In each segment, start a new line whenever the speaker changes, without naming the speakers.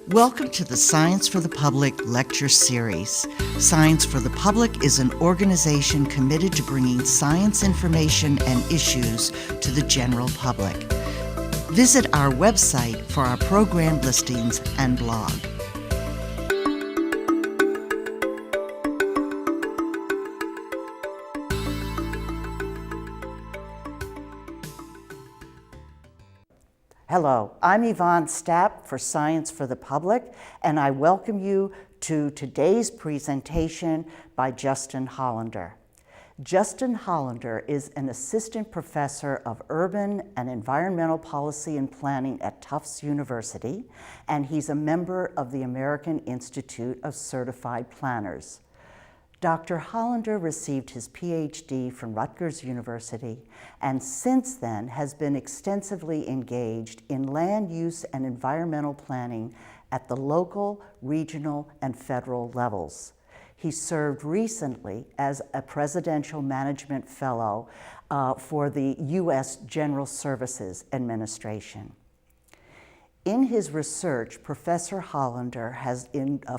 Welcome to the Science for the Public lecture series. Science for the Public is an organization committed to bringing science information and issues to the general public. Visit our website for our program listings and blog. Hello, I'm Yvonne Stapp for Science for the Public, and I welcome you to today's presentation by Justin Hollander. Justin Hollander is an assistant professor of urban and environmental policy and planning at Tufts University, and he's a member of the American Institute of Certified Planners. Dr. Hollander received his PhD from Rutgers University and since then has been extensively engaged in land use and environmental planning at the local, regional, and federal levels. He served recently as a Presidential Management Fellow for the U.S. General Services Administration. In his research, Professor Hollander has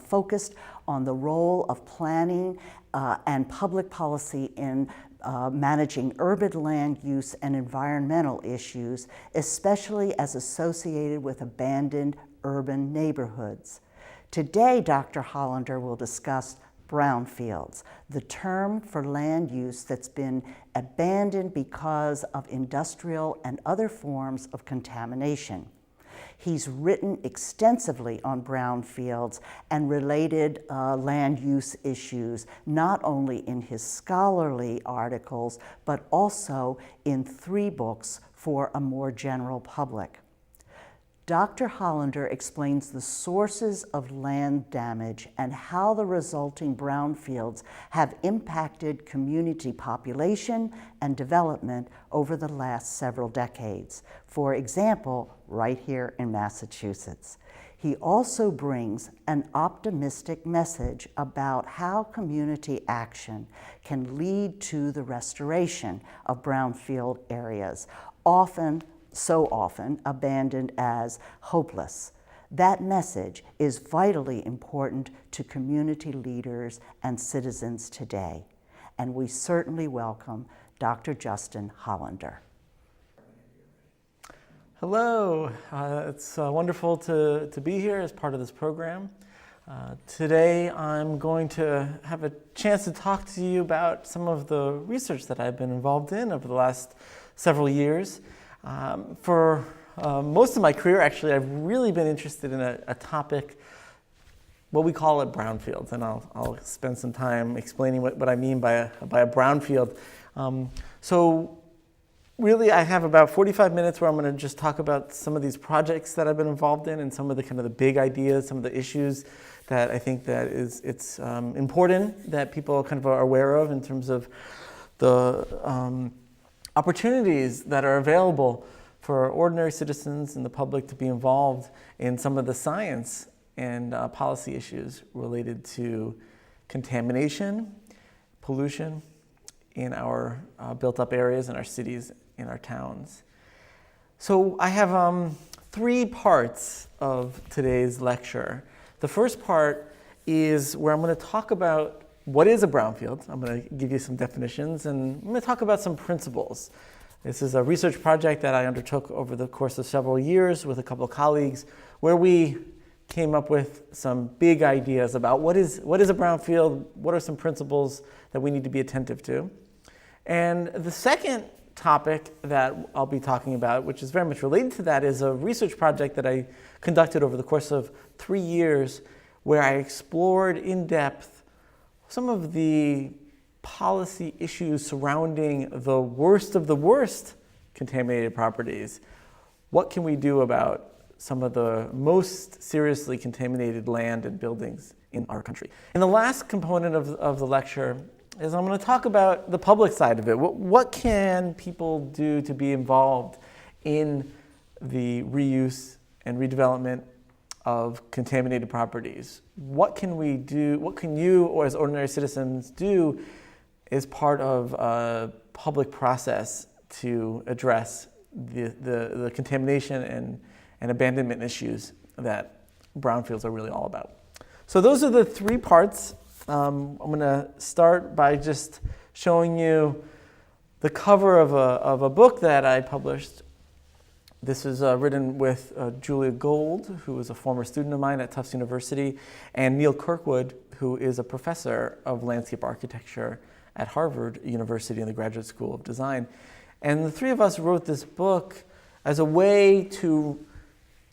focused on the role of planning and public policy in managing urban land use and environmental issues, especially as associated with abandoned urban neighborhoods. Today, Dr. Hollander will discuss brownfields, the term for land use that's been abandoned because of industrial and other forms of contamination. He's written extensively on brownfields and related land use issues, not only in his scholarly articles, but also in 3 books for a more general public. Dr. Hollander explains the sources of land damage and how the resulting brownfields have impacted community population and development over the last several decades. For example, right here in Massachusetts. He also brings an optimistic message about how community action can lead to the restoration of brownfield areas, so often abandoned as hopeless. That message is vitally important to community leaders and citizens today, and we certainly welcome Dr. Justin Hollander.
Hello, it's wonderful to be here as part of this program. Today I'm going to have a chance to talk to you about some of the research that I've been involved in over the last several years. For most of my career, actually, I've really been interested in a topic, what we call it brownfields, and I'll spend some time explaining what I mean by a brownfield. So really, I have about 45 minutes where I'm going to just talk about some of these projects that I've been involved in and some of the kind of the big ideas, some of the issues that I think that it's important that people kind of are aware of in terms of the opportunities that are available for ordinary citizens and the public to be involved in some of the science and policy issues related to contamination, pollution in our built-up areas, in our cities, in our towns. So I have 3 parts of today's lecture. The first part is where I'm going to talk about what is a brownfield. I'm going to give you some definitions, and I'm going to talk about some principles. This is a research project that I undertook over the course of several years with a couple of colleagues, where we came up with some big ideas about what is a brownfield, what are some principles that we need to be attentive to. And the second topic that I'll be talking about, which is very much related to that, is a research project that I conducted over the course of 3 years, where I explored in depth some of the policy issues surrounding the worst of the worst contaminated properties. What can we do about some of the most seriously contaminated land and buildings in our country? And the last component of the lecture is I'm going to talk about the public side of it. What can people do to be involved in the reuse and redevelopment of contaminated properties? What can we do, what can you or as ordinary citizens do as part of a public process to address the contamination and abandonment issues that brownfields are really all about. So those are the three parts. I'm going to start by just showing you the cover of a book that I published. This is written with Julia Gold, who is a former student of mine at Tufts University, and Neil Kirkwood, who is a professor of landscape architecture at Harvard University in the Graduate School of Design. And the three of us wrote this book as a way to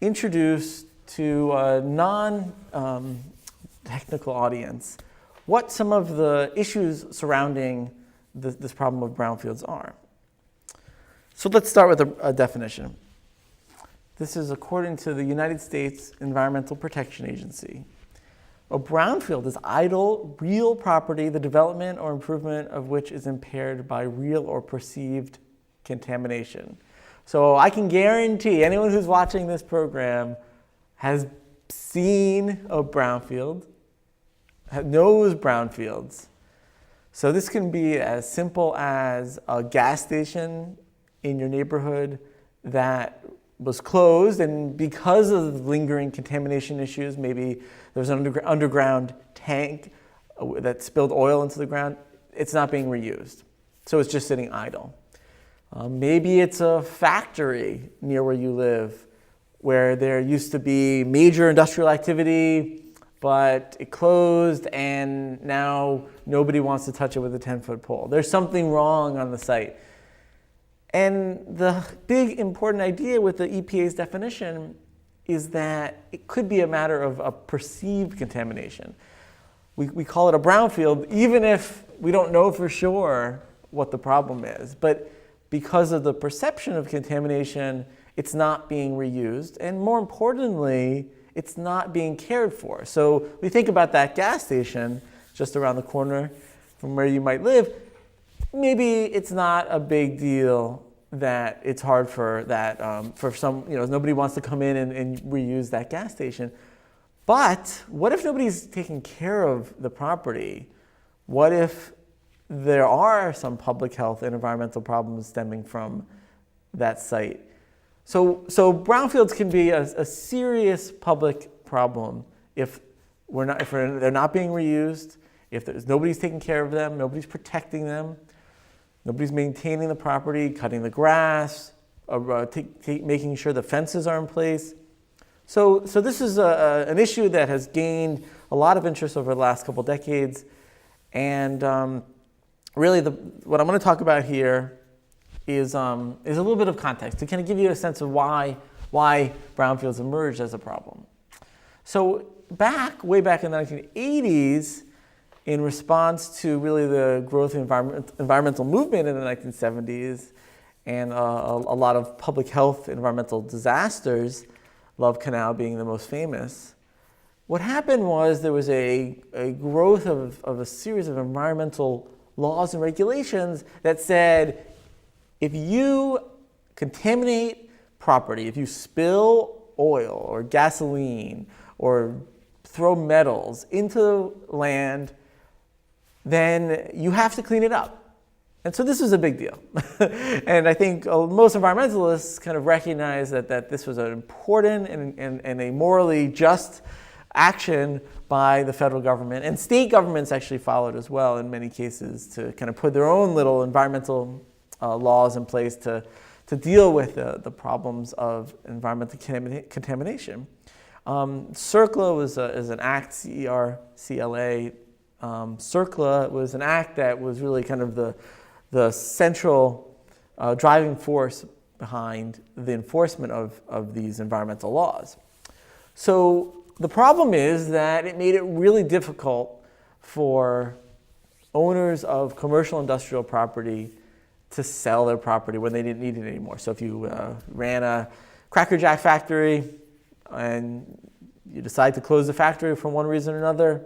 introduce to a non-technical audience what some of the issues surrounding this problem of brownfields are. So let's start with a definition. This is according to the United States Environmental Protection Agency. A brownfield is idle, real property, the development or improvement of which is impaired by real or perceived contamination. So I can guarantee anyone who's watching this program has seen a brownfield, knows brownfields. So this can be as simple as a gas station in your neighborhood that was closed, and because of lingering contamination issues, maybe there was an underground tank that spilled oil into the ground, it's not being reused. So it's just sitting idle. Maybe it's a factory near where you live where there used to be major industrial activity, but it closed and now nobody wants to touch it with a 10-foot pole. There's something wrong on the site. And the big important idea with the EPA's definition is that it could be a matter of a perceived contamination. We call it a brownfield, even if we don't know for sure what the problem is. But because of the perception of contamination, it's not being reused. And more importantly, it's not being cared for. So we think about that gas station just around the corner from where you might live. Maybe it's not a big deal that it's hard for that, for some, nobody wants to come in and reuse that gas station. But what if nobody's taking care of the property? What if there are some public health and environmental problems stemming from that site? So brownfields can be a serious public problem if they're not being reused, if nobody's taking care of them, nobody's protecting them, nobody's maintaining the property, cutting the grass, making sure the fences are in place. So this is an issue that has gained a lot of interest over the last couple decades, and really what I'm going to talk about here is a little bit of context to kind of give you a sense of why brownfields emerged as a problem. So way back in the 1980s, in response to really the growth of environmental movement in the 1970s and a lot of public health environmental disasters, Love Canal being the most famous, what happened was there was a growth of a series of environmental laws and regulations that said, if you contaminate property, if you spill oil or gasoline or throw metals into land, then you have to clean it up. And so this was a big deal. And I think most environmentalists kind of recognize that this was an important and a morally just action by the federal government. And state governments actually followed as well in many cases to kind of put their own little environmental laws in place to deal with the problems of environmental contamination. CERCLA is an act, CERCLA. CERCLA was an act that was really kind of the central driving force behind the enforcement of these environmental laws. So the problem is that it made it really difficult for owners of commercial industrial property to sell their property when they didn't need it anymore. So if you ran a Cracker Jack factory and you decide to close the factory for one reason or another,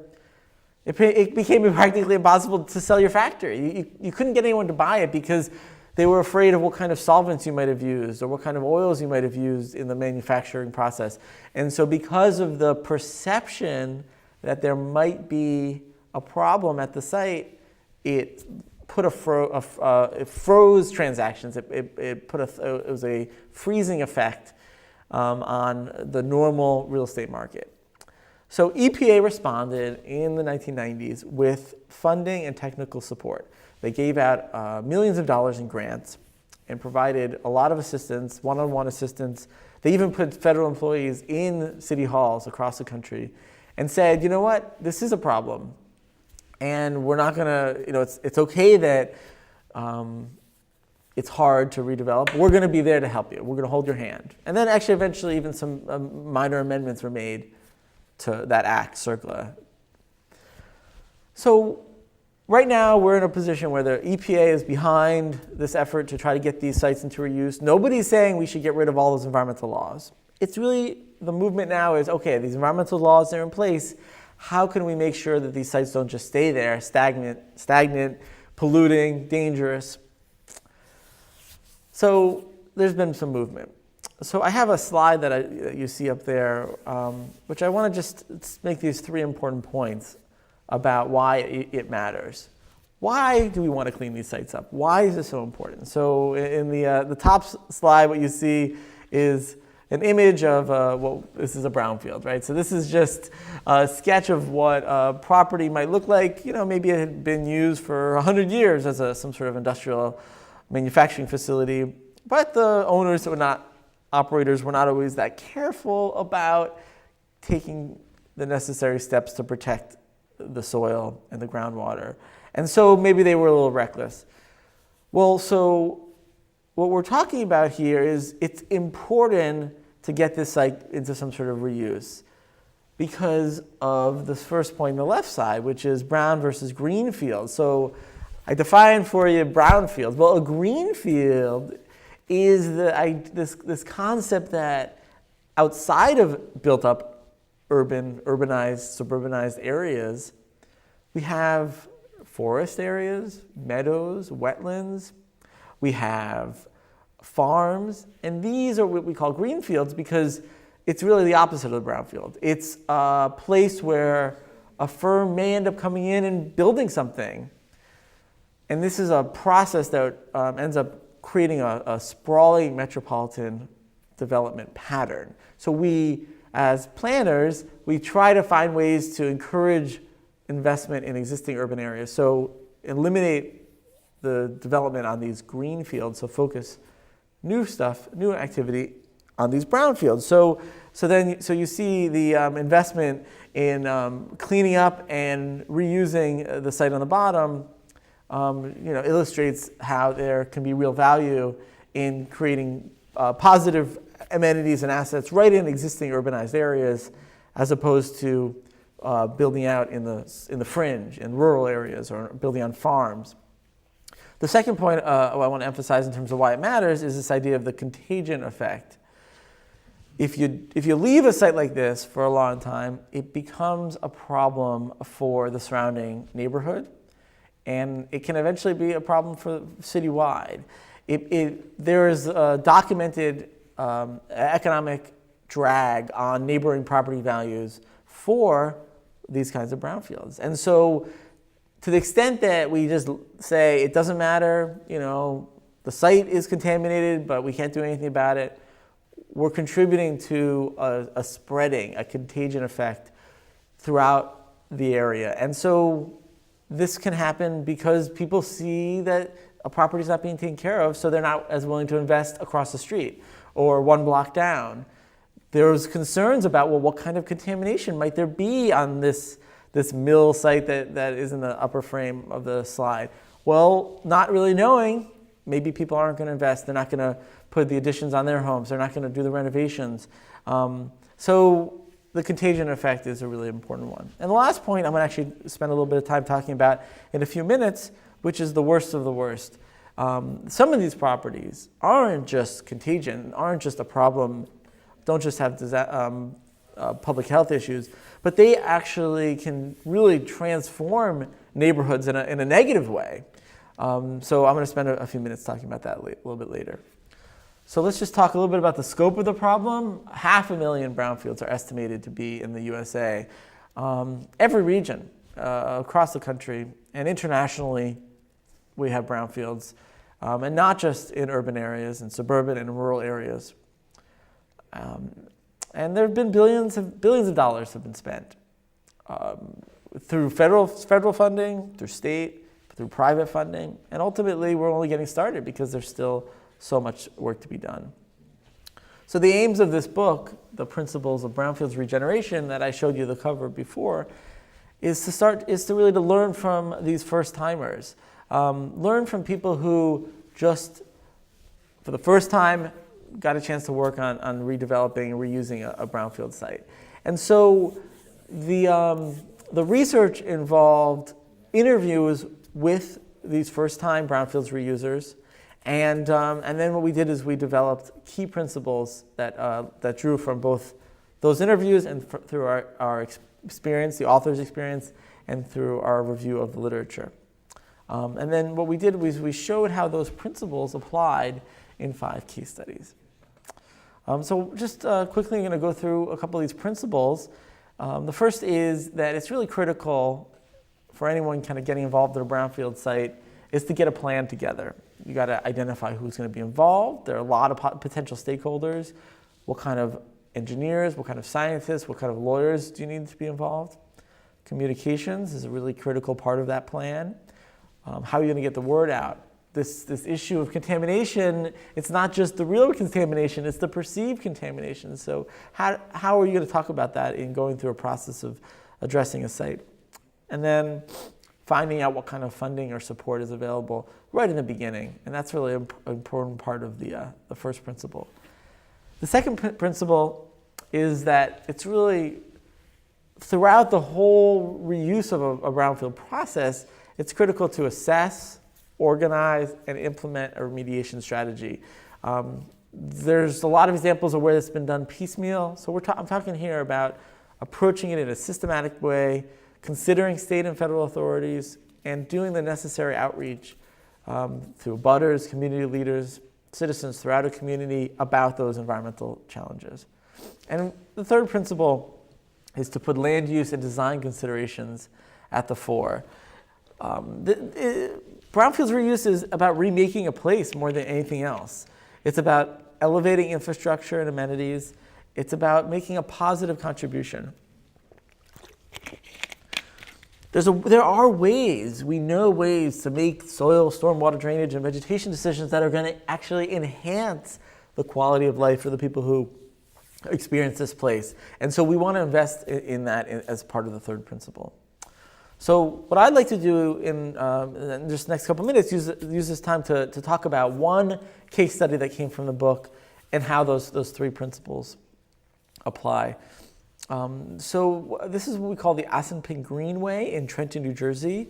it became practically impossible to sell your factory. You couldn't get anyone to buy it because they were afraid of what kind of solvents you might have used or what kind of oils you might have used in the manufacturing process. And so because of the perception that there might be a problem at the site, it froze transactions. It was a freezing effect on the normal real estate market. So EPA responded in the 1990s with funding and technical support. They gave out millions of dollars in grants and provided a lot of assistance, one-on-one assistance. They even put federal employees in city halls across the country and said, you know what, this is a problem. And we're not going to, it's okay that it's hard to redevelop. We're going to be there to help you. We're going to hold your hand. And then actually eventually even some minor amendments were made to that act, CERCLA. So right now we're in a position where the EPA is behind this effort to try to get these sites into reuse. Nobody's saying we should get rid of all those environmental laws. It's really, the movement now is, okay, these environmental laws are in place. How can we make sure that these sites don't just stay there, stagnant, polluting, dangerous? So there's been some movement. So I have a slide that you see up there, which I want to just make these 3 important points about why it matters. Why do we want to clean these sites up? Why is this so important? So in the top slide, what you see is an image of, this is a brownfield, right? So this is just a sketch of what a property might look like. Maybe it had been used for 100 years as some sort of industrial manufacturing facility, but the owners operators were not always that careful about taking the necessary steps to protect the soil and the groundwater. And so maybe they were a little reckless. Well, so what we're talking about here is it's important to get this site into some sort of reuse because of this first point on the left side, which is brown versus green field. So I defined for you brownfields. Well, a green field is this concept that outside of built-up urbanized, suburbanized areas, we have forest areas, meadows, wetlands. We have farms, and these are what we call green fields because it's really the opposite of the brownfield. It's a place where a firm may end up coming in and building something. And this is a process that ends up creating a sprawling metropolitan development pattern. So we, as planners, we try to find ways to encourage investment in existing urban areas. So eliminate the development on these green fields, so focus new activity on these brownfields. So you see the investment in cleaning up and reusing the site on the bottom illustrates how there can be real value in creating positive amenities and assets right in existing urbanized areas, as opposed to building out in the fringe, in rural areas, or building on farms. The second point I want to emphasize in terms of why it matters is this idea of the contagion effect. If you leave a site like this for a long time, it becomes a problem for the surrounding neighborhood, and it can eventually be a problem for citywide. There is a documented economic drag on neighboring property values for these kinds of brownfields. And so to the extent that we just say it doesn't matter, the site is contaminated, but we can't do anything about it, we're contributing to a spreading, a contagion effect throughout the area. And so this can happen because people see that a property is not being taken care of, so they're not as willing to invest across the street or one block down. There's concerns about, what kind of contamination might there be on this mill site that is in the upper frame of the slide? Well, not really knowing, maybe people aren't going to invest. They're not going to put the additions on their homes. They're not going to do the renovations. So the contagion effect is a really important one. And the last point I'm going to actually spend a little bit of time talking about in a few minutes, which is the worst of the worst. Some of these properties aren't just contagion, aren't just a problem, don't just have public health issues, but they actually can really transform neighborhoods in a negative way. So I'm going to spend a few minutes talking about that a little bit later. So let's just talk a little bit about the scope of the problem. 500,000 brownfields are estimated to be in the USA. Every region across the country and internationally, we have brownfields, and not just in urban areas and suburban and rural areas. And there have been billions of dollars have been spent through federal funding, through state, through private funding, and ultimately we're only getting started because there's still so much work to be done. So the aims of this book, The Principles of Brownfields Regeneration, that I showed you the cover before, is to really learn from these first-timers. Learn from people who just, for the first time, got a chance to work on redeveloping and reusing a brownfield site. And so the research involved interviews with these first-time brownfields reusers, and then what we did is we developed key principles that drew from both those interviews and through our experience, the author's experience, and through our review of the literature. And then what we did was we showed how those principles applied in 5 case studies. So just quickly, I'm going to go through a couple of these principles. The first is that it's really critical for anyone kind of getting involved in a brownfield site is to get a plan together. You got to identify who's going to be involved. There are a lot of potential stakeholders. What kind of engineers, what kind of scientists, what kind of lawyers do you need to be involved? Communications is a really critical part of that plan. How are you going to get the word out? This issue of contamination, it's not just the real contamination, it's the perceived contamination. So how are you going to talk about that in going through a process of addressing a site? And then finding out what kind of funding or support is available right in the beginning. And that's really an important part of the first principle. The second principle is that it's really, throughout the whole reuse of a brownfield process, it's critical to assess, organize, and implement a remediation strategy. There's a lot of examples of where it's been done piecemeal. So I'm talking here about approaching it in a systematic way, considering state and federal authorities, and doing the necessary outreach through abutters, community leaders, citizens throughout a community about those environmental challenges. And the third principle is to put land use and design considerations at the fore. Brownfields reuse is about remaking a place more than anything else. It's about elevating infrastructure and amenities. It's about making a positive contribution. There are ways, we know ways to make soil, stormwater drainage, and vegetation decisions that are going to actually enhance the quality of life for the people who experience this place. And so we want to invest in that as part of the third principle. So what I'd like to do in just the next couple minutes, use this time to talk about one case study that came from the book and how those 3 principles apply. So this is what we call the Assunpink Greenway in Trenton, New Jersey.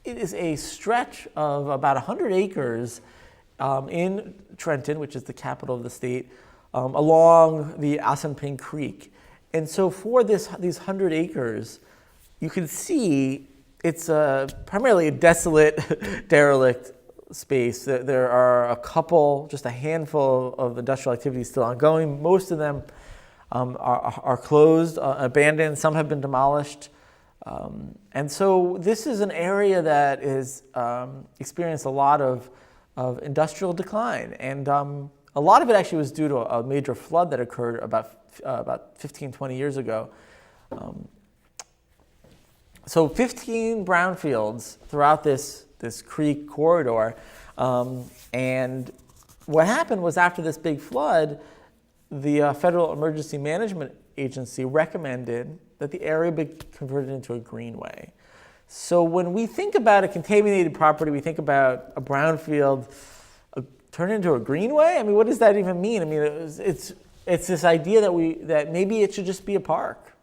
It is a stretch of about 100 acres in Trenton, which is the capital of the state, along the Assunpink Creek. And so for these 100 acres, you can see it's primarily a desolate, derelict space. There are just a handful of industrial activities still ongoing. Most of them are closed, abandoned. Some have been demolished. And so this is an area that is experienced a lot of industrial decline. And a lot of it actually was due to a major flood that occurred about 15, 20 years ago. So 15 brownfields throughout this creek corridor. And what happened was after this big flood, the Federal Emergency Management Agency recommended that the area be converted into a greenway. So when we think about a contaminated property, we think about a brownfield turned into a greenway. I mean, what does that even mean? I mean, it's this idea that maybe it should just be a park.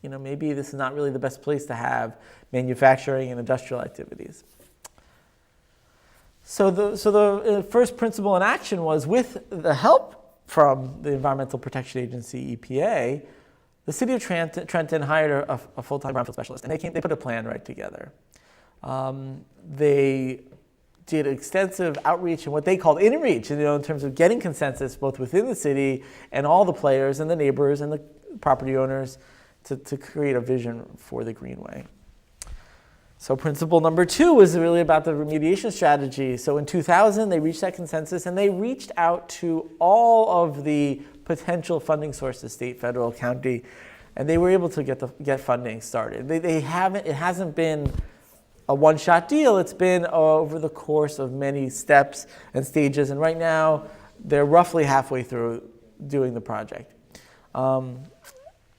You know, maybe this is not really the best place to have manufacturing and industrial activities. So the first principle in action was, with the help from the Environmental Protection Agency, EPA, the city of Trenton hired a full-time brownfield specialist, and they put a plan right together. They did extensive outreach and what they called in-reach, in terms of getting consensus both within the city and all the players and the neighbors and the property owners to create a vision for the Greenway. So principle number 2 was really about the remediation strategy. So in 2000, they reached that consensus, and they reached out to all of the potential funding sources, state, federal, county, and they were able to get funding started. It hasn't been a one-shot deal. It's been over the course of many steps and stages, and right now they're roughly halfway through doing the project. And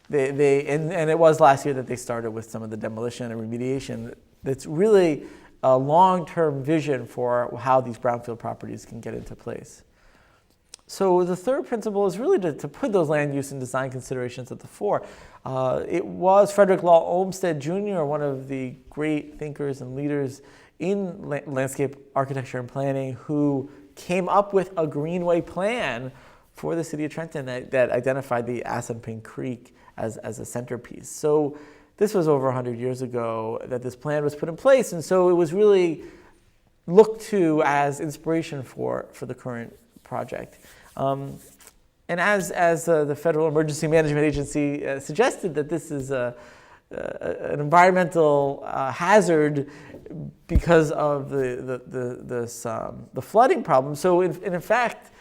it was last year that they started with some of the demolition and remediation. It's really a long-term vision for how these brownfield properties can get into place. So the third principle is really to put those land use and design considerations at the fore. It was Frederick Law Olmsted Jr., one of the great thinkers and leaders in landscape architecture and planning, who came up with a Greenway plan for the city of Trenton that identified the Assunpink Creek as a centerpiece. So this was over 100 years ago that this plan was put in place, and so it was really looked to as inspiration for the current project. And as the Federal Emergency Management Agency suggested, that this is an environmental hazard because of the flooding problem. So in fact,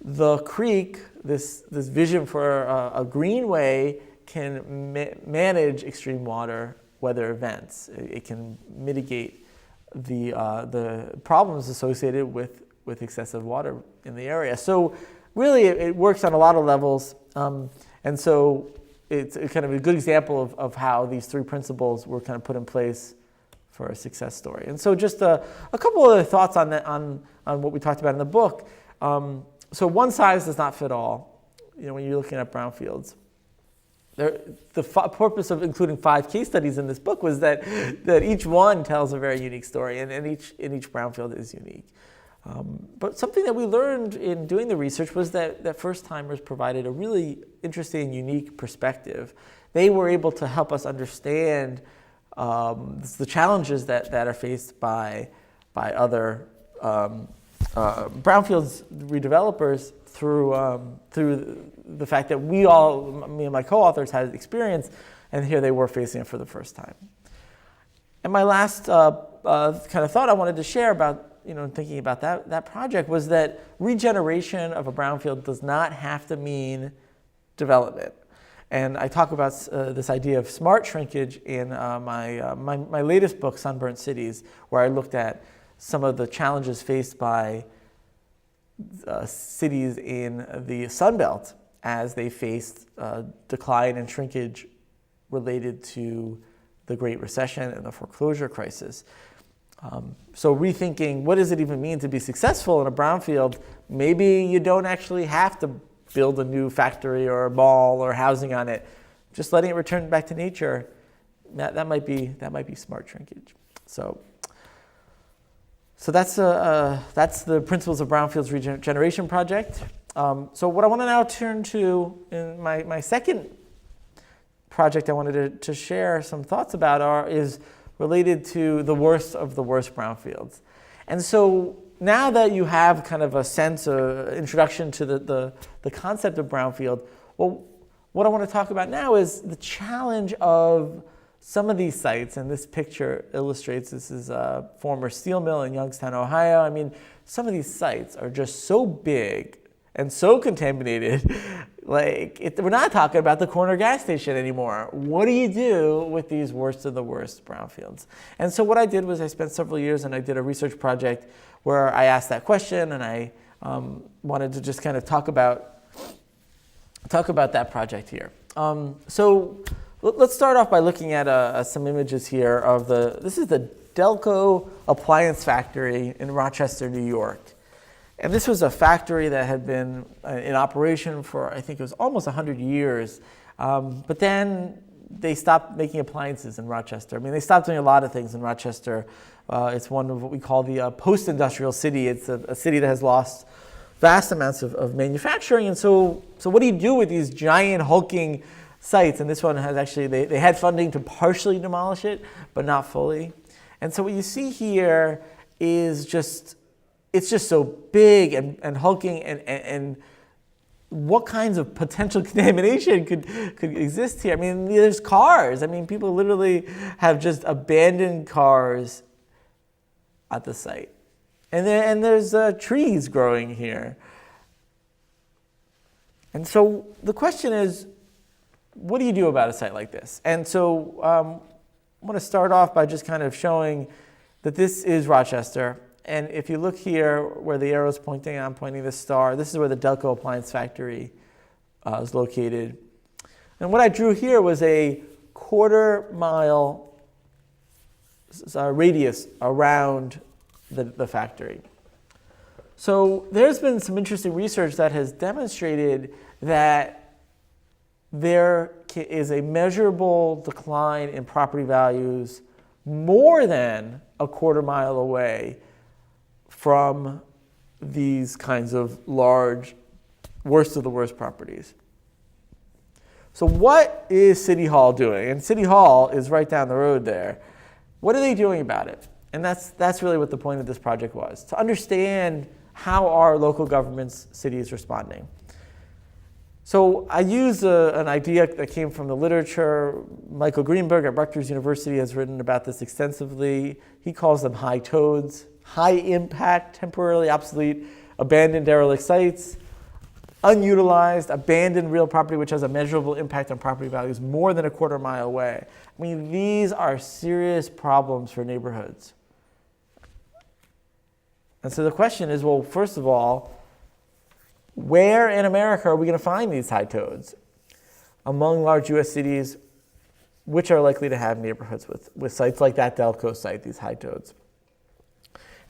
the creek, this vision for a greenway, can manage extreme weather events. It can mitigate the problems associated with excessive water in the area. So really it works on a lot of levels. And so it's kind of a good example of how these three principles were kind of put in place for a success story. And so just a couple of thoughts on what we talked about in the book. So one size does not fit all. When you're looking at brownfields. The purpose of including 5 case studies in this book was that each one tells a very unique story, and each brownfield is unique. But something that we learned in doing the research was that first-timers provided a really interesting, unique perspective. They were able to help us understand the challenges that are faced by other brownfields redevelopers through the fact that me and my co-authors had experience, and here they were facing it for the first time. And my last kind of thought I wanted to share about thinking about that project was that regeneration of a brownfield does not have to mean development. And I talk about this idea of smart shrinkage in my latest book, Sunburnt Cities, where I looked at some of the challenges faced by cities in the Sun Belt as they faced decline and shrinkage related to the Great Recession and the foreclosure crisis. So rethinking, what does it even mean to be successful in a brownfield? Maybe you don't actually have to build a new factory or a mall or housing on it. Just letting it return back to nature, that might be smart shrinkage. So that's the Principles of Brownfields Regeneration Project. So what I want to now turn to in my second project I wanted to share some thoughts about is related to the worst of the worst brownfields. And so now that you have kind of a sense of introduction to the concept of brownfield, well, what I want to talk about now is the challenge of some of these sites, and this picture illustrates, this is a former steel mill in Youngstown, Ohio. I mean, some of these sites are just so big and so contaminated, we're not talking about the corner gas station anymore. What do you do with these worst of the worst brownfields? And so what I did was I spent several years and I did a research project where I asked that question, and I wanted to just kind of talk about that project here. So let's start off by looking at some images here of this is the Delco Appliance Factory in Rochester, New York. And this was a factory that had been in operation for, I think it was almost 100 years. But then they stopped making appliances in Rochester. I mean, they stopped doing a lot of things in Rochester. It's one of what we call the post-industrial city. It's a city that has lost vast amounts of manufacturing. And so what do you do with these giant hulking sites? And this one has actually, they had funding to partially demolish it, but not fully. And so what you see here is it's just so big and hulking, and what kinds of potential contamination could exist here? I mean, there's cars. I mean, people literally have just abandoned cars at the site. And there's trees growing here. And so the question is, what do you do about a site like this? And so I want to start off by just kind of showing that this is Rochester. And if you look here where the arrow is pointing, I'm pointing this star, this is where the Delco appliance factory is located. And what I drew here was a quarter-mile radius around the factory. So there's been some interesting research that has demonstrated that there is a measurable decline in property values more than a quarter-mile away from these kinds of large, worst of the worst properties. So what is City Hall doing? And City Hall is right down the road there. What are they doing about it? And that's really what the point of this project was, to understand how our local governments, cities responding. So I used an idea that came from the literature. Michael Greenberg at Rutgers University has written about this extensively. He calls them high toads, high impact, temporarily obsolete, abandoned derelict sites, unutilized, abandoned real property which has a measurable impact on property values more than a quarter-mile away. I mean, these are serious problems for neighborhoods. And so the question is, well, first of all, where in America are we going to find these high toads? Among large U.S. cities, which are likely to have neighborhoods with sites like that Delco site, these high toads?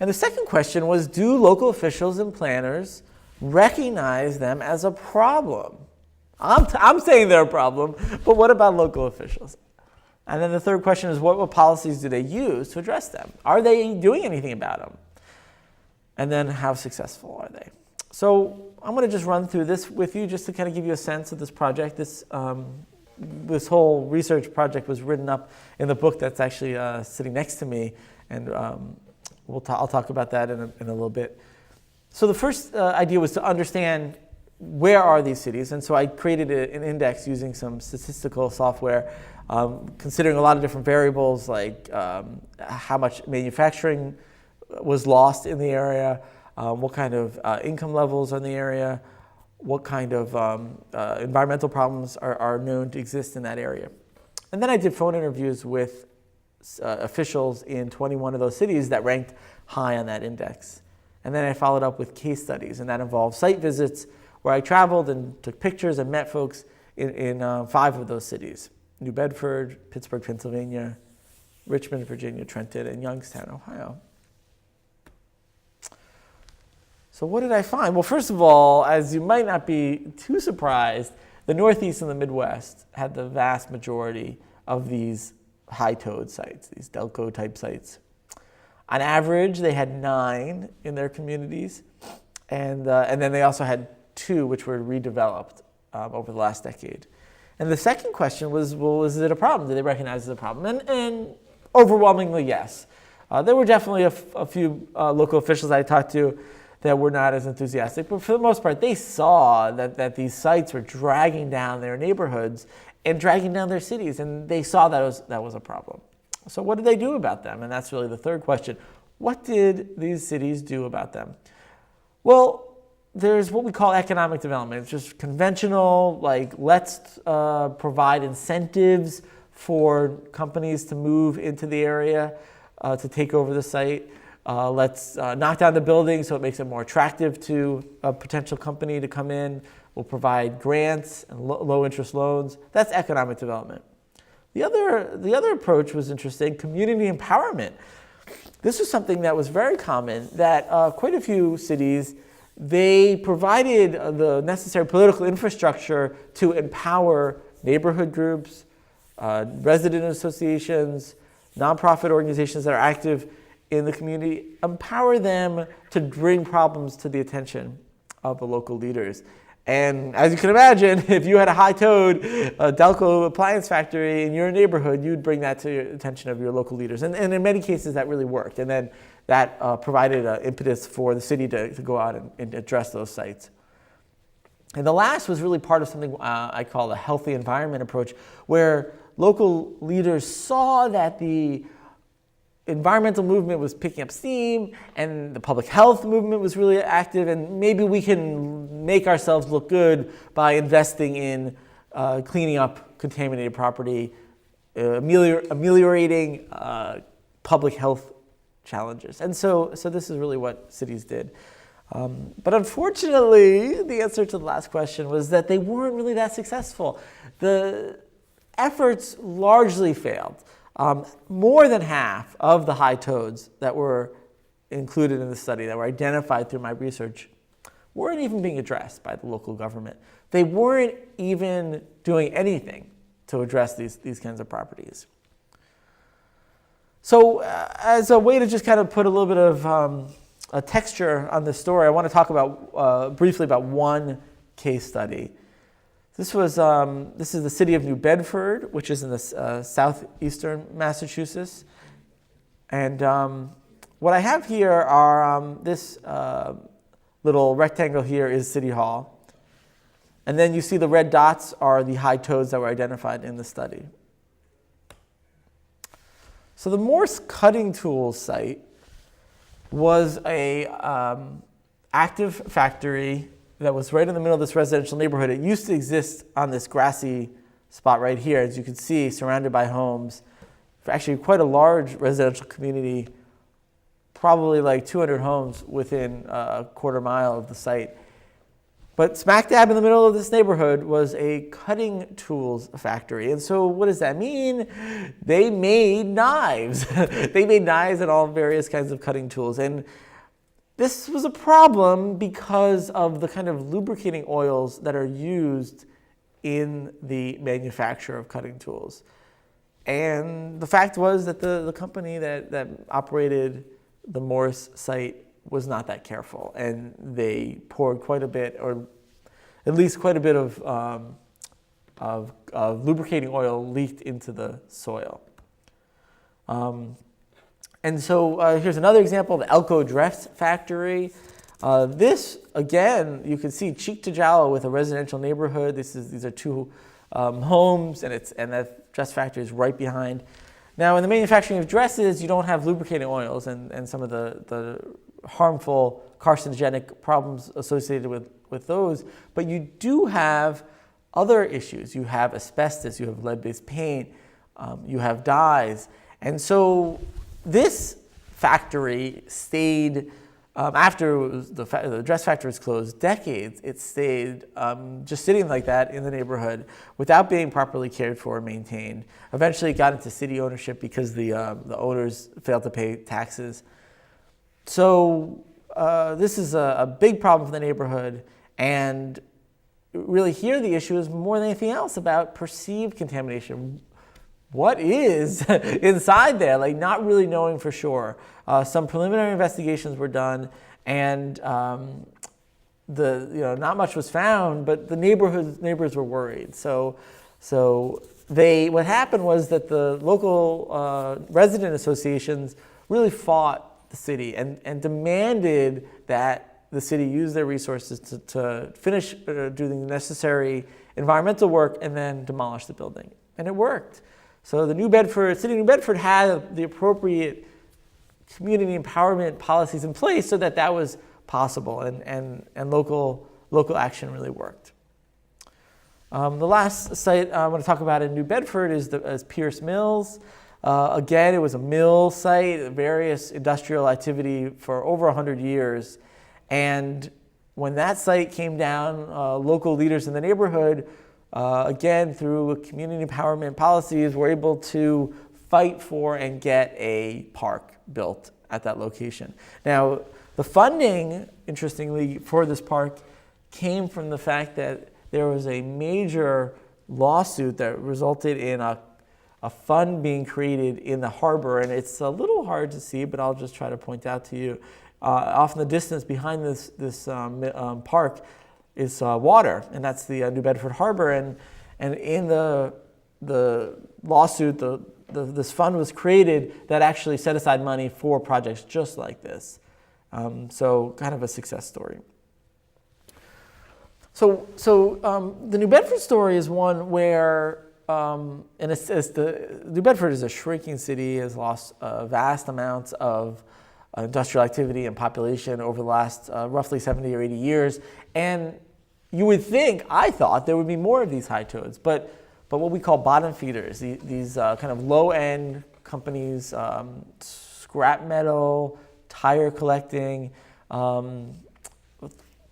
And the second question was, do local officials and planners recognize them as a problem? I'm saying they're a problem, but what about local officials? And then the third question is, what policies do they use to address them? Are they doing anything about them? And then how successful are they? So I'm going to just run through this with you just to kind of give you a sense of this project. This whole research project was written up in the book that's actually sitting next to me, and I'll talk about that in a little bit. So the first idea was to understand where are these cities, and so I created an index using some statistical software, considering a lot of different variables like how much manufacturing was lost in the area, what kind of income levels are in the area, what kind of environmental problems are known to exist in that area. And then I did phone interviews with officials in 21 of those cities that ranked high on that index. And then I followed up with case studies, and that involved site visits where I traveled and took pictures and met folks in 5 of those cities: New Bedford, Pittsburgh, Pennsylvania, Richmond, Virginia, Trenton, and Youngstown, Ohio. So what did I find? Well, first of all, as you might not be too surprised, the Northeast and the Midwest had the vast majority of these high toad sites, these Delco type sites. On average, they had 9 in their communities, and then they also had 2 which were redeveloped over the last decade. And the second question was, well, is it a problem? Do they recognize it as a problem? And overwhelmingly, yes. There were definitely a few local officials I talked to that were not as enthusiastic, but for the most part, they saw that these sites were dragging down their neighborhoods and dragging down their cities, and they saw that was a problem. So what did they do about them? And that's really the third question. What did these cities do about them? Well, there's what we call economic development. It's just conventional, like let's provide incentives for companies to move into the area, to take over the site. Let's knock down the building so it makes it more attractive to a potential company to come in. We'll provide grants and low interest loans. That's economic development. The other approach was interesting, community empowerment. This was something that was very common, that quite a few cities, they provided the necessary political infrastructure to empower neighborhood groups, resident associations, nonprofit organizations that are active in the community, empower them to bring problems to the attention of the local leaders. And as you can imagine, if you had a high toad Delco appliance factory in your neighborhood, you'd bring that to the attention of your local leaders. And in many cases, that really worked. And then that provided an impetus for the city to go out and address those sites. And the last was really part of something I call a healthy environment approach, where local leaders saw that the environmental movement was picking up steam and the public health movement was really active, and maybe we can make ourselves look good by investing in cleaning up contaminated property, ameliorating public health challenges. And so this is really what cities did. But unfortunately, the answer to the last question was that they weren't really that successful. The efforts largely failed. More than half of the high toads that were included in the study, that were identified through my research, weren't even being addressed by the local government. They weren't even doing anything to address these kinds of properties. So as a way to just kind of put a little bit of a texture on this story, I want to talk about briefly about one case study. This is the city of New Bedford, which is in the southeastern Massachusetts. And what I have here are this little rectangle here is City Hall. And then you see the red dots are the high toads that were identified in the study. So the Morse cutting tools site was a active factory that was right in the middle of this residential neighborhood. It used to exist on this grassy spot right here, as you can see, surrounded by homes. Actually, quite a large residential community, probably like 200 homes within a quarter mile of the site. But smack dab in the middle of this neighborhood was a cutting tools factory. And so what does that mean? They made knives. They made knives and all various kinds of cutting tools. And this was a problem because of the kind of lubricating oils that are used in the manufacture of cutting tools. And the fact was that the company that operated the Morse site was not that careful, and they poured quite a bit, or at least quite a bit of lubricating oil leaked into the soil. And so here's another example, the Elko Dress Factory. This, again, you can see cheek to jowl with a residential neighborhood. These are two homes, and that dress factory is right behind. Now, in the manufacturing of dresses, you don't have lubricating oils and some of the harmful carcinogenic problems associated with those, but you do have other issues. You have asbestos, you have lead-based paint, you have dyes. And so this factory stayed, after the dress factory was closed, decades, it stayed just sitting like that in the neighborhood without being properly cared for or maintained. Eventually it got into city ownership because the owners failed to pay taxes. So this is a big problem for the neighborhood, and really here the issue is more than anything else about perceived contamination. What is inside there? Like, not really knowing for sure. Some preliminary investigations were done, and not much was found, but the neighbors were worried. So what happened was that the local resident associations really fought the city and demanded that the city use their resources to finish doing the necessary environmental work and then demolish the building. And it worked. So the city of New Bedford had the appropriate community empowerment policies in place so that was possible, and local action really worked. The last site I want to talk about in New Bedford is Pierce Mills. Again, it was a mill site, various industrial activity for over 100 years. And when that site came down, local leaders in the neighborhood, again, through community empowerment policies, were able to fight for and get a park built at that location. Now, the funding, interestingly, for this park came from the fact that there was a major lawsuit that resulted in a fund being created in the harbor, and it's a little hard to see, but I'll just try to point out to you. Off in the distance behind this park is water, and that's the New Bedford Harbor. And in the lawsuit, this fund was created that actually set aside money for projects just like this. So kind of a success story. So the New Bedford story is one where, New Bedford is a shrinking city, has lost vast amounts of industrial activity and population over the last roughly 70 or 80 years. And you would think, I thought, there would be more of these high toads, but what we call bottom feeders, these kind of low-end companies, scrap metal, tire collecting,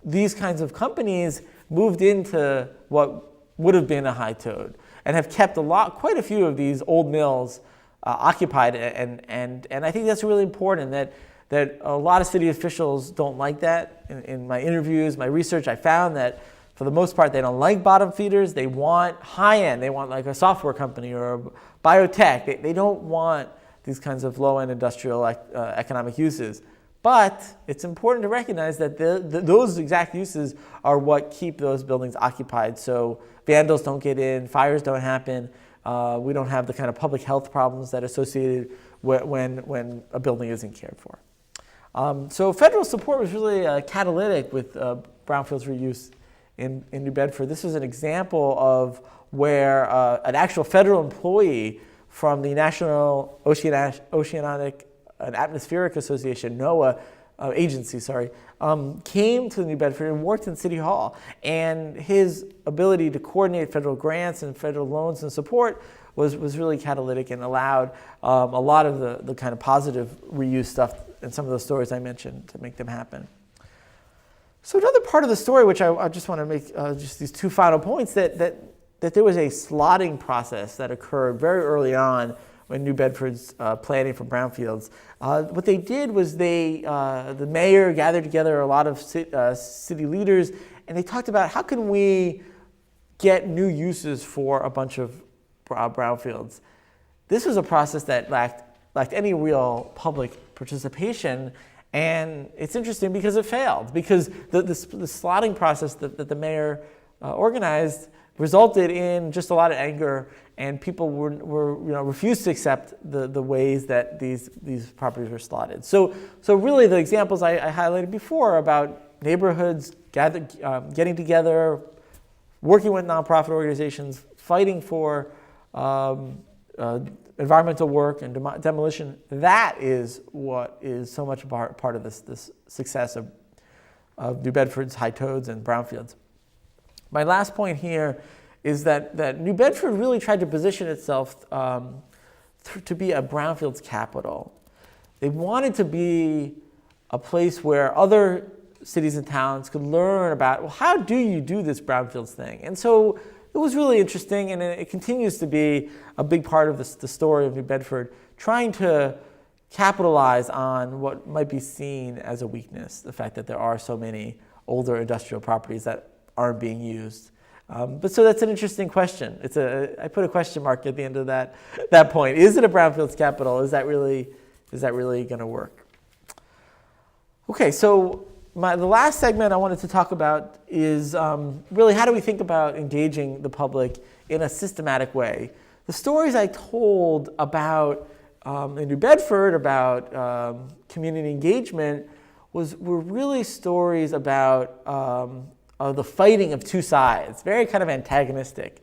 these kinds of companies moved into what would have been a high toad and have kept quite a few of these old mills occupied, and I think that's really important that a lot of city officials don't like that. In my interviews, my research, I found that for the most part, they don't like bottom feeders. They want high-end. They want like a software company or a biotech. They don't want these kinds of low-end industrial economic uses. But it's important to recognize that those exact uses are what keep those buildings occupied. So vandals don't get in, fires don't happen. We don't have the kind of public health problems that are associated when a building isn't cared for. So federal support was really catalytic with brownfields reuse in New Bedford. This is an example of where an actual federal employee from the National Oceanic and Atmospheric Association, NOAA, agency, came to New Bedford and worked in City Hall. And his ability to coordinate federal grants and federal loans and support was really catalytic and allowed a lot of the kind of positive reuse stuff and some of those stories I mentioned to make them happen. So another part of the story, which I just want to make just these two final points, that there was a slotting process that occurred very early on when New Bedford's planning for brownfields. What they did was the mayor gathered together a lot of city leaders, and they talked about how can we get new uses for a bunch of brownfields. This was a process that lacked any real public participation, and it's interesting because it failed, because the slotting process that the mayor organized resulted in just a lot of anger, and people were refused to accept the ways that these properties were slotted. So really the examples I highlighted before about neighborhoods getting together, working with nonprofit organizations, fighting for environmental work and demolition, that is what is so much part of this success of New Bedford's high toads and brownfields. My last point here is that New Bedford really tried to position itself to be a brownfields capital. They wanted to be a place where other cities and towns could learn about, well, how do you do this brownfields thing? And so it was really interesting, and it continues to be a big part of the story of New Bedford, trying to capitalize on what might be seen as a weakness, the fact that there are so many older industrial properties that aren't being used. But so that's an interesting question. I put a question mark at the end of that point. Is it a brownfields capital? Is that really going to work? Okay, so the last segment I wanted to talk about is really how do we think about engaging the public in a systematic way. The stories I told about in New Bedford about community engagement were really stories about the fighting of two sides, very kind of antagonistic.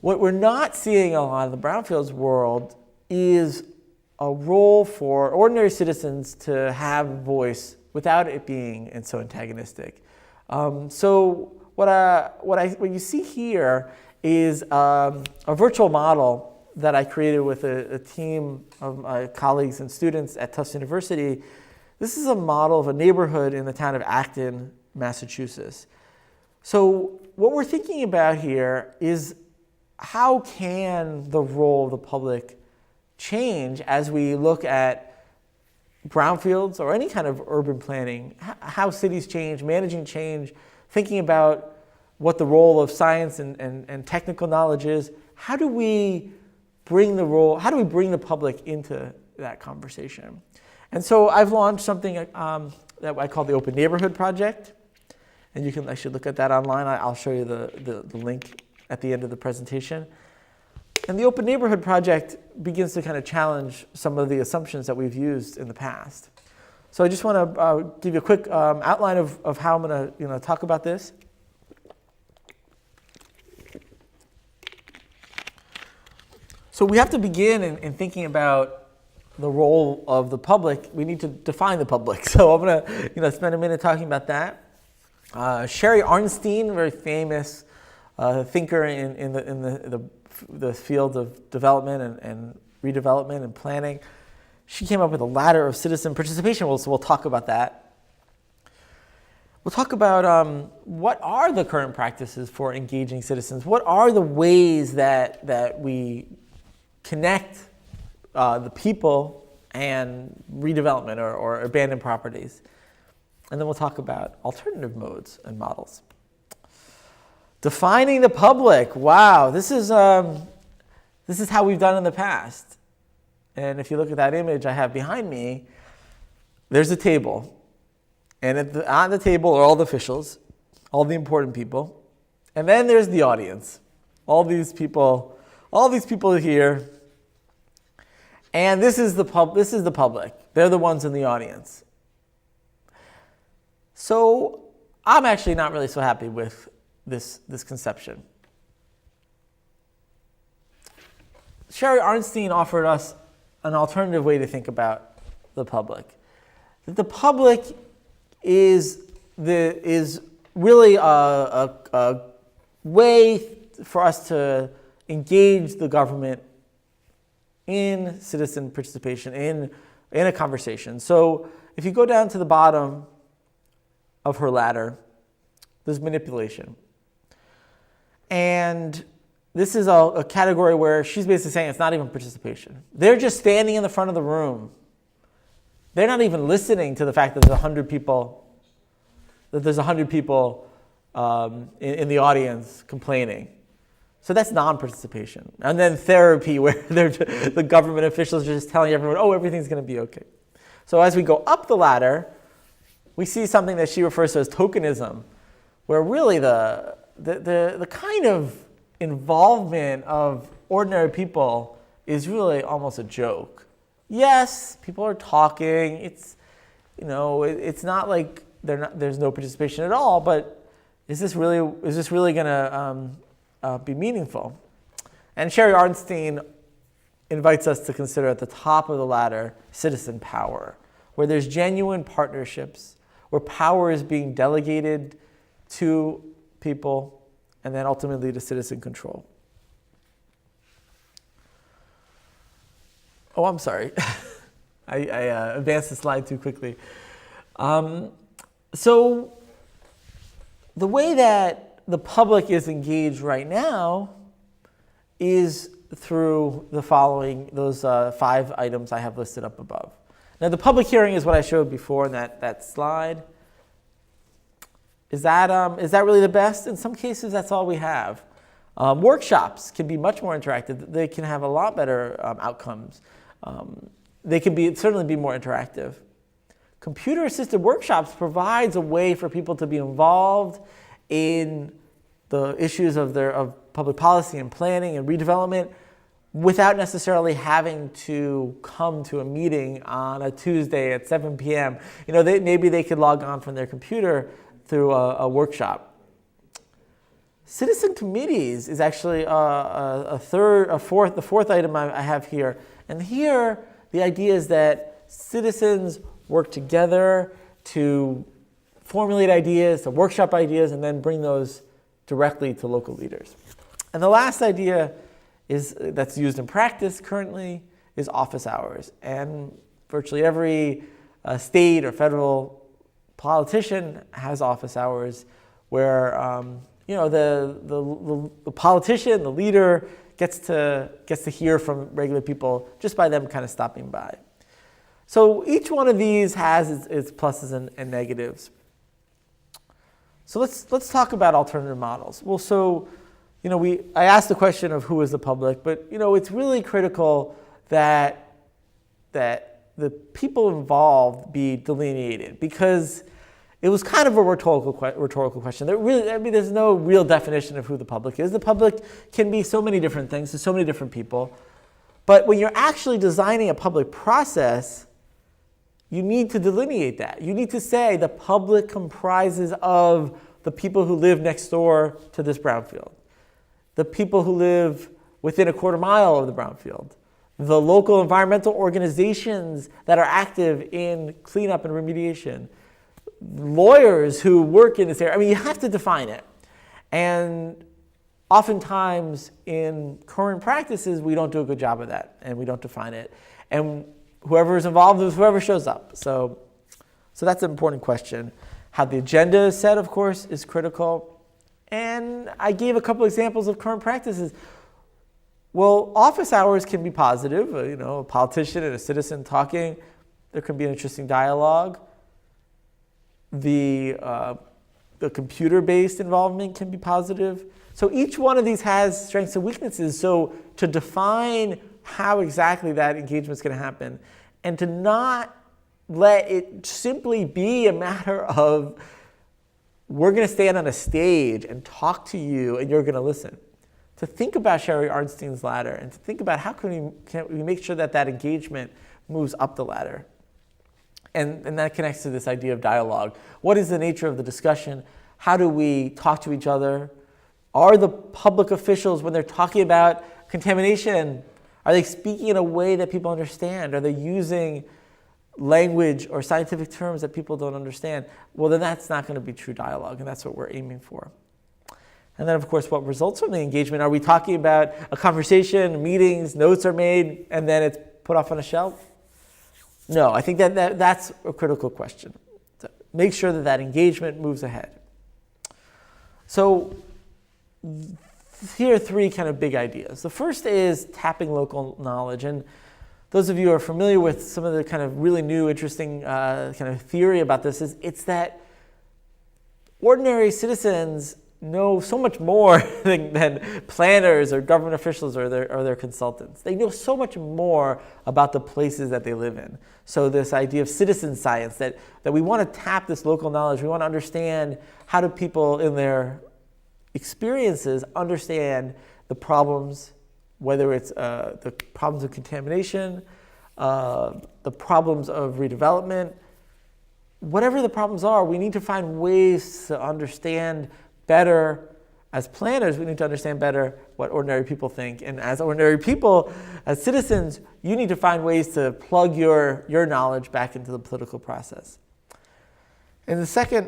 What we're not seeing a lot in the brownfields world is a role for ordinary citizens to have a voice without it being so antagonistic. So what you see here is a virtual model that I created with a team of my colleagues and students at Tufts University. This is a model of a neighborhood in the town of Acton, Massachusetts. So what we're thinking about here is how can the role of the public change as we look at brownfields or any kind of urban planning, how cities change, managing change, thinking about what the role of science and technical knowledge is. How do we bring the public into that conversation? And so I've launched something that I call the Open Neighborhood Project. And you can actually look at that online. I'll show you the link at the end of the presentation. And the Open Neighborhood Project begins to kind of challenge some of the assumptions that we've used in the past. So I just want to give you a quick outline of how I'm going to talk about this. So we have to begin in thinking about the role of the public. We need to define the public. So I'm going to spend a minute talking about that. Sherry Arnstein, very famous thinker in the field of development and redevelopment and planning, she came up with a ladder of citizen participation. So we'll talk about that. We'll talk about what are the current practices for engaging citizens. What are the ways that we connect the people and redevelopment or abandoned properties. And then we'll talk about alternative modes and models. Defining the public. Wow, this is how we've done in the past. And if you look at that image I have behind me, there's a table. And on the table are all the officials, all the important people. And then there's the audience. All these people here. And this is the public. They're the ones in the audience. So I'm actually not really so happy with this conception. Sherry Arnstein offered us an alternative way to think about the public. That the public is really a way for us to engage the government in citizen participation, in a conversation. So if you go down to the bottom of her ladder, there's manipulation. And this is a category where she's basically saying it's not even participation. They're just standing in the front of the room. They're not even listening to the fact that there's 100 people, in the audience complaining. So that's non-participation. And then therapy, where the government officials are just telling everyone, oh, everything's going to be okay. So as we go up the ladder, we see something that she refers to as tokenism, where really the kind of involvement of ordinary people is really almost a joke. Yes, people are talking. It's not like there's no participation at all. But is this really going to be meaningful? And Sherry Arnstein invites us to consider at the top of the ladder citizen power, where there's genuine partnerships, where power is being delegated to people, and then ultimately to citizen control. Oh, I'm sorry. I advanced the slide too quickly. So the way that the public is engaged right now is through those 5 items I have listed up above. Now, the public hearing is what I showed before in that slide. Is that really the best? In some cases, that's all we have. Workshops can be much more interactive. They can have a lot better outcomes. They can certainly be more interactive. Computer-assisted workshops provides a way for people to be involved in the issues of public policy and planning and redevelopment without necessarily having to come to a meeting on a Tuesday at 7 p.m. Maybe they could log on from their computer through a workshop. Citizen committees is actually the fourth item I have here. And here, the idea is that citizens work together to formulate ideas, to workshop ideas, and then bring those directly to local leaders. And the last idea that's used in practice currently is office hours. And virtually every state or federal politician has office hours where the politician, the leader, gets to hear from regular people just by them kind of stopping by. So each one of these has its pluses and negatives. So let's talk about alternative models. Well, so I asked the question of who is the public, but it's really critical that the people involved be delineated, because it was kind of a rhetorical question. There's no real definition of who the public is. The public can be so many different things to so many different people. But when you're actually designing a public process, you need to delineate that. You need to say the public comprises of the people who live next door to this brownfield, the people who live within a quarter mile of the brownfield, the local environmental organizations that are active in cleanup and remediation, lawyers who work in this area. I mean, you have to define it. And oftentimes in current practices, we don't do a good job of that, and we don't define it. And whoever is involved is whoever shows up. So that's an important question. How the agenda is set, of course, is critical. And I gave a couple examples of current practices. Well, office hours can be positive. A politician and a citizen talking, there can be an interesting dialogue. The computer-based involvement can be positive. So each one of these has strengths and weaknesses. So to define how exactly that engagement is going to happen, and to not let it simply be a matter of we're going to stand on a stage and talk to you and you're going to listen. To think about Sherry Arnstein's ladder and to think about how can we make sure that engagement moves up the ladder. And that connects to this idea of dialogue. What is the nature of the discussion? How do we talk to each other? Are the public officials, when they're talking about contamination, are they speaking in a way that people understand? Are they using language or scientific terms that people don't understand? Well, then that's not going to be true dialogue, and that's what we're aiming for. And then, of course, what results from the engagement? Are we talking about a conversation, meetings, notes are made, and then it's put off on a shelf? No, I think that's a critical question. So make sure that engagement moves ahead. So here are three kind of big ideas. The first is tapping local knowledge. And those of you who are familiar with some of the kind of really new, interesting kind of theory about this it's that ordinary citizens know so much more than planners or government officials or their consultants. They know so much more about the places that they live in. So this idea of citizen science, that we want to tap this local knowledge. We want to understand how do people in their experiences understand the problems, whether it's the problems of contamination, the problems of redevelopment. Whatever the problems are, we need to find ways to understand better. As planners, we need to understand better what ordinary people think. And as ordinary people, as citizens, you need to find ways to plug your knowledge back into the political process. And the second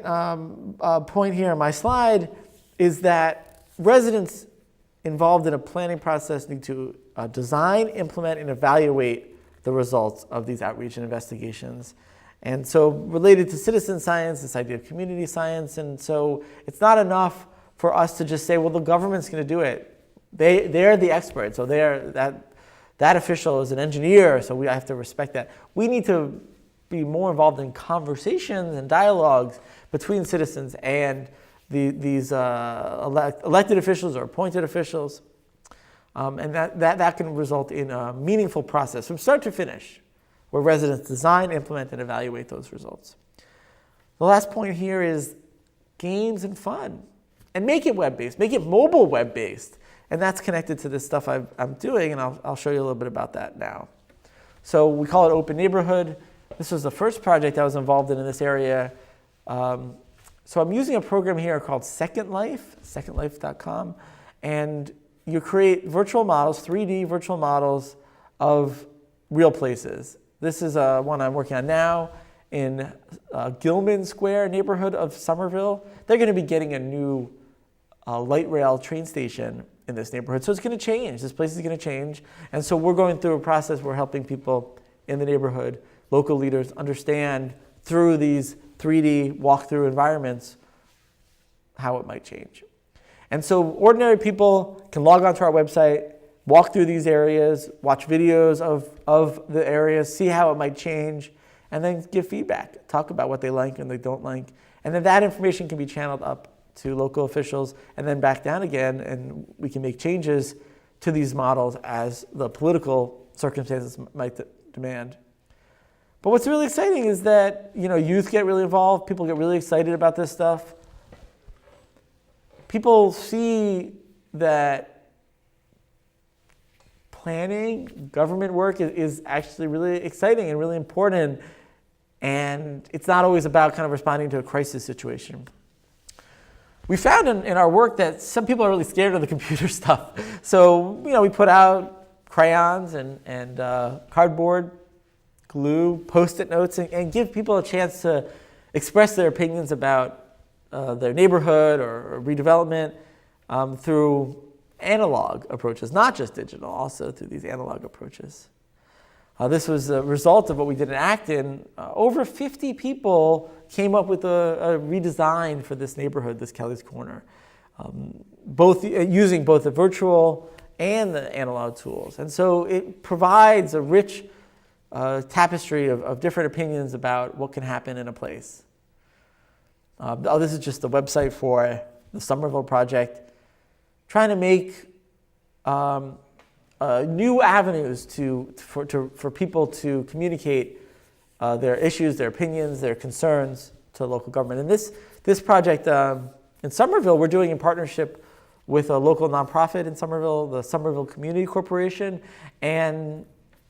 point here on my slide is that residents involved in a planning process need to design, implement, and evaluate the results of these outreach and investigations. And so related to citizen science, this idea of community science, and so it's not enough for us to just say, well, the government's going to do it. They're the experts, so that official is an engineer, so we have to respect that. We need to be more involved in conversations and dialogues between citizens and these elected officials or appointed officials, and that can result in a meaningful process from start to finish, where residents design, implement, and evaluate those results. The last point here is games and fun. And make it web-based, make it mobile web-based. And that's connected to this stuff I'm doing, and I'll show you a little bit about that now. So we call it Open Neighborhood. This was the first project I was involved in this area. So I'm using a program here called Second Life, secondlife.com, and you create virtual models, 3D virtual models of real places. This is one I'm working on now in Gilman Square neighborhood of Somerville. They're going to be getting a new light rail train station in this neighborhood. So it's going to change. This place is going to change. And so we're going through a process. We're helping people in the neighborhood, local leaders, understand through these 3D walkthrough environments how it might change. And so ordinary people can log onto our website, walk through these areas, watch videos of the areas, see how it might change, and then give feedback, talk about what they like and they don't like. And then that information can be channeled up to local officials and then back down again, and we can make changes to these models as the political circumstances might demand. But what's really exciting is that youth get really involved, people get really excited about this stuff. People see that planning, government work is actually really exciting and really important, and it's not always about kind of responding to a crisis situation. We found in our work that some people are really scared of the computer stuff. So, we put out crayons and cardboard, glue, Post-it notes, and give people a chance to express their opinions about their neighborhood or redevelopment through analog approaches, not just digital, also through these analog approaches. This was a result of what we did in Acton. Over 50 people came up with a redesign for this neighborhood, this Kelly's Corner, using both the virtual and the analog tools. And so it provides a rich tapestry of different opinions about what can happen in a place. This is just the website for the Somerville project, trying to make new avenues for people to communicate their issues, their opinions, their concerns to local government. And this project in Somerville, we're doing in partnership with a local nonprofit in Somerville, the Somerville Community Corporation, and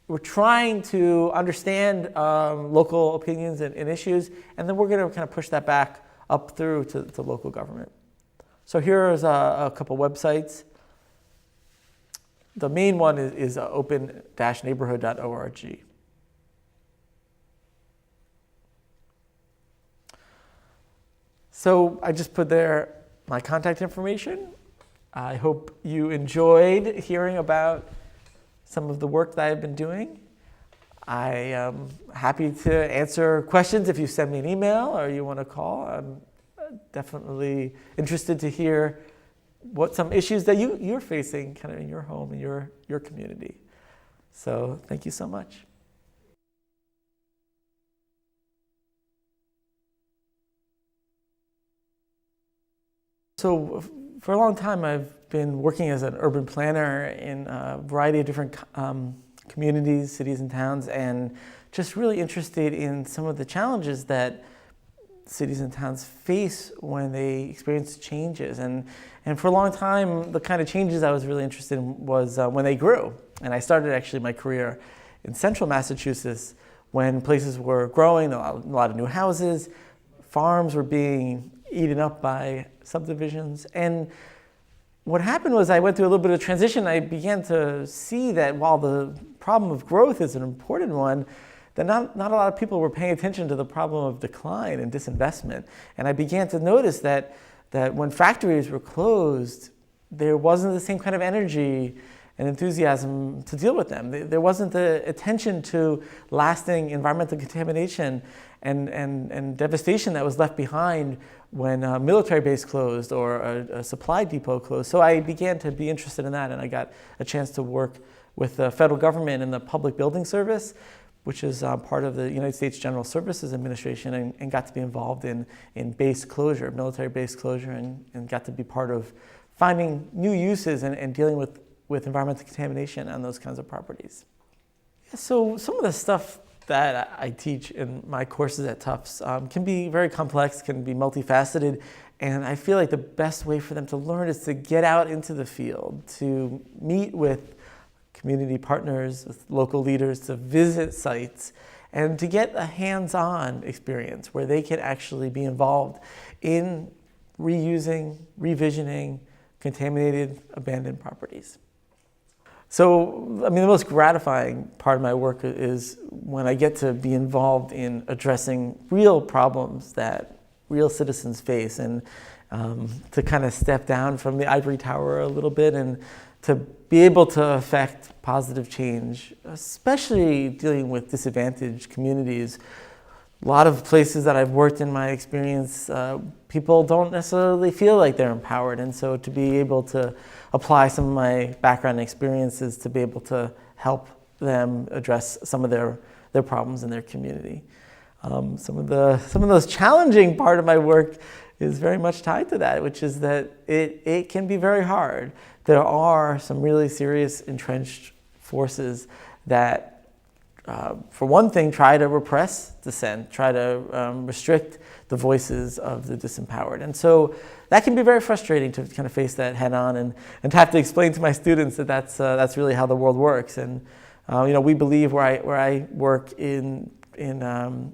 we're trying to understand local opinions and issues, and then we're going to kind of push that back up through to local government. So here's a couple websites. The main one is open-neighborhood.org. So I just put there my contact information. I hope you enjoyed hearing about some of the work that I've been doing. I am happy to answer questions if you send me an email or you want to call. I'm definitely interested to hear what some issues that you're facing kind of in your home, in your community. So thank you so much. So for a long time, I've been working as an urban planner in a variety of different communities, cities, and towns, and just really interested in some of the challenges that cities and towns face when they experience changes. And for a long time, the kind of changes I was really interested in was when they grew. And I started actually my career in central Massachusetts when places were growing, a lot of new houses, farms were being eaten up by subdivisions. And what happened was I went through a little bit of transition. I began to see that while the problem of growth is an important one, that not a lot of people were paying attention to the problem of decline and disinvestment. And I began to notice that when factories were closed, there wasn't the same kind of energy and enthusiasm to deal with them. There wasn't the attention to lasting environmental contamination and devastation that was left behind when a military base closed or a supply depot closed. So I began to be interested in that, and I got a chance to work with the federal government and the Public Building Service, which is part of the United States General Services Administration, and got to be involved in base closure, military base closure, and got to be part of finding new uses and dealing with environmental contamination on those kinds of properties. So some of the stuff that I teach in my courses at Tufts can be very complex, can be multifaceted, and I feel like the best way for them to learn is to get out into the field, to meet with community partners, with local leaders, to visit sites, and to get a hands-on experience where they can actually be involved in reusing, revisioning contaminated, abandoned properties. So, I mean, the most gratifying part of my work is when I get to be involved in addressing real problems that real citizens face, and to kind of step down from the ivory tower a little bit and to be able to affect positive change, especially dealing with disadvantaged communities. A lot of places that I've worked in my experience, people don't necessarily feel like they're empowered. And so to be able to apply some of my background and experiences to be able to help them address some of their problems in their community. Some of those challenging part of my work is very much tied to that, which is that it can be very hard. There are some really serious entrenched forces that for one thing, try to repress dissent, try to restrict the voices of the disempowered. And so that can be very frustrating to kind of face that head on and to have to explain to my students that that's really how the world works. And we believe where I work in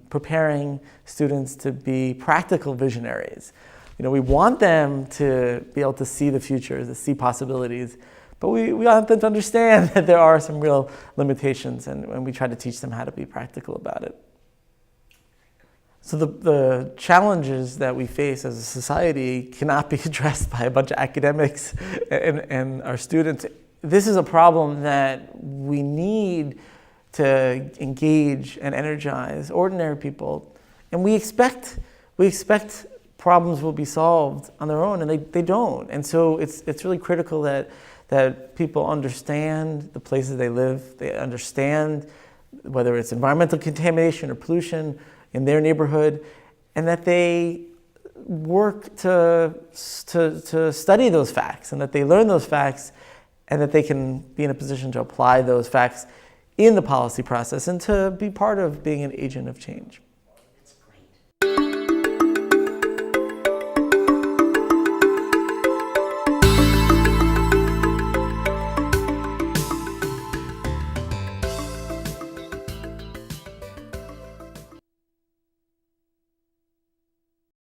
preparing students to be practical visionaries. We want them to be able to see the future, to see possibilities, but we want them to understand that there are some real limitations, and we try to teach them how to be practical about it. So the challenges that we face as a society cannot be addressed by a bunch of academics and our students. This is a problem that we need to engage and energize ordinary people. And we expect problems will be solved on their own, and they don't. And so it's really critical that people understand the places they live, they understand whether it's environmental contamination or pollution in their neighborhood, and that they work to study those facts, and that they learn those facts, and that they can be in a position to apply those facts in the policy process and to be part of being an agent of change.